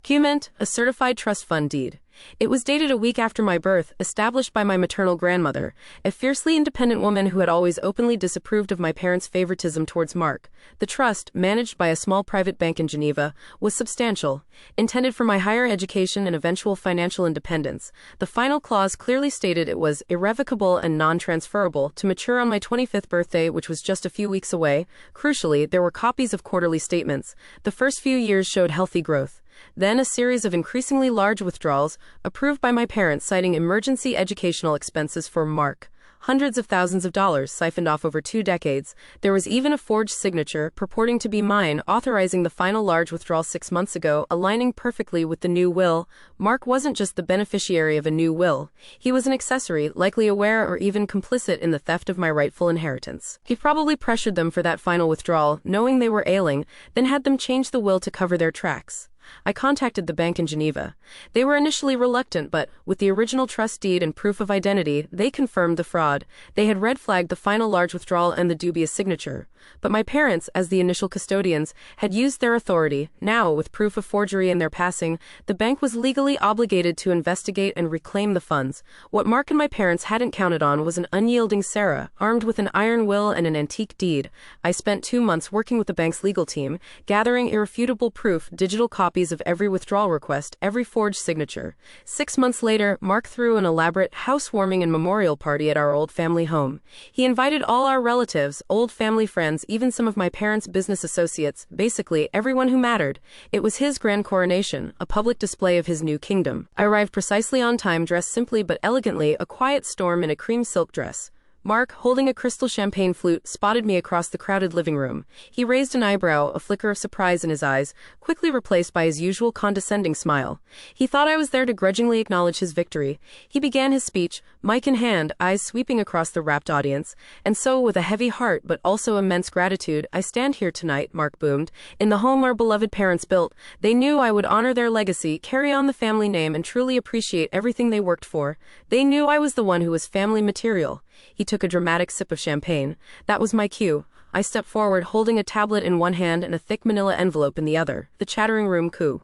Qment, a certified trust fund deed. It was dated a week after my birth, established by my maternal grandmother, a fiercely independent woman who had always openly disapproved of my parents' favoritism towards Mark. The trust, managed by a small private bank in Geneva, was substantial, intended for my higher education and eventual financial independence. The final clause clearly stated it was irrevocable and non-transferable, to mature on my 25th birthday, which was just a few weeks away. Crucially, there were copies of quarterly statements. The first few years showed healthy growth. Then a series of increasingly large withdrawals, approved by my parents citing emergency educational expenses for Mark. Hundreds of thousands of dollars siphoned off over 2 decades. There was even a forged signature, purporting to be mine, authorizing the final large withdrawal 6 months ago, aligning perfectly with the new will. Mark wasn't just the beneficiary of a new will. He was an accessory, likely aware or even complicit in the theft of my rightful inheritance. He probably pressured them for that final withdrawal, knowing they were ailing, then had them change the will to cover their tracks. I contacted the bank in Geneva. They were initially reluctant, but, with the original trust deed and proof of identity, they confirmed the fraud. They had red-flagged the final large withdrawal and the dubious signature. But my parents, as the initial custodians, had used their authority. Now, with proof of forgery in their passing, the bank was legally obligated to investigate and reclaim the funds. What Mark and my parents hadn't counted on was an unyielding Sarah, armed with an iron will and an antique deed. I spent 2 months working with the bank's legal team, gathering irrefutable proof, digital copies of every withdrawal request, every forged signature. 6 months later, Mark threw an elaborate housewarming and memorial party at our old family home. He invited all our relatives, old family friends, even some of my parents' business associates, basically everyone who mattered. It was his grand coronation, a public display of his new kingdom. I arrived precisely on time, dressed simply but elegantly, a quiet storm in a cream silk dress. Mark, holding a crystal champagne flute, spotted me across the crowded living room. He raised an eyebrow, a flicker of surprise in his eyes, quickly replaced by his usual condescending smile. He thought I was there to grudgingly acknowledge his victory. He began his speech, mic in hand, eyes sweeping across the rapt audience. And so, with a heavy heart but also immense gratitude, I stand here tonight, Mark boomed, in the home our beloved parents built. They knew I would honor their legacy, carry on the family name, and truly appreciate everything they worked for. They knew I was the one who was family material. He took a dramatic sip of champagne. That was my cue. I stepped forward, holding a tablet in one hand and a thick manila envelope in the other. The chattering room cooed.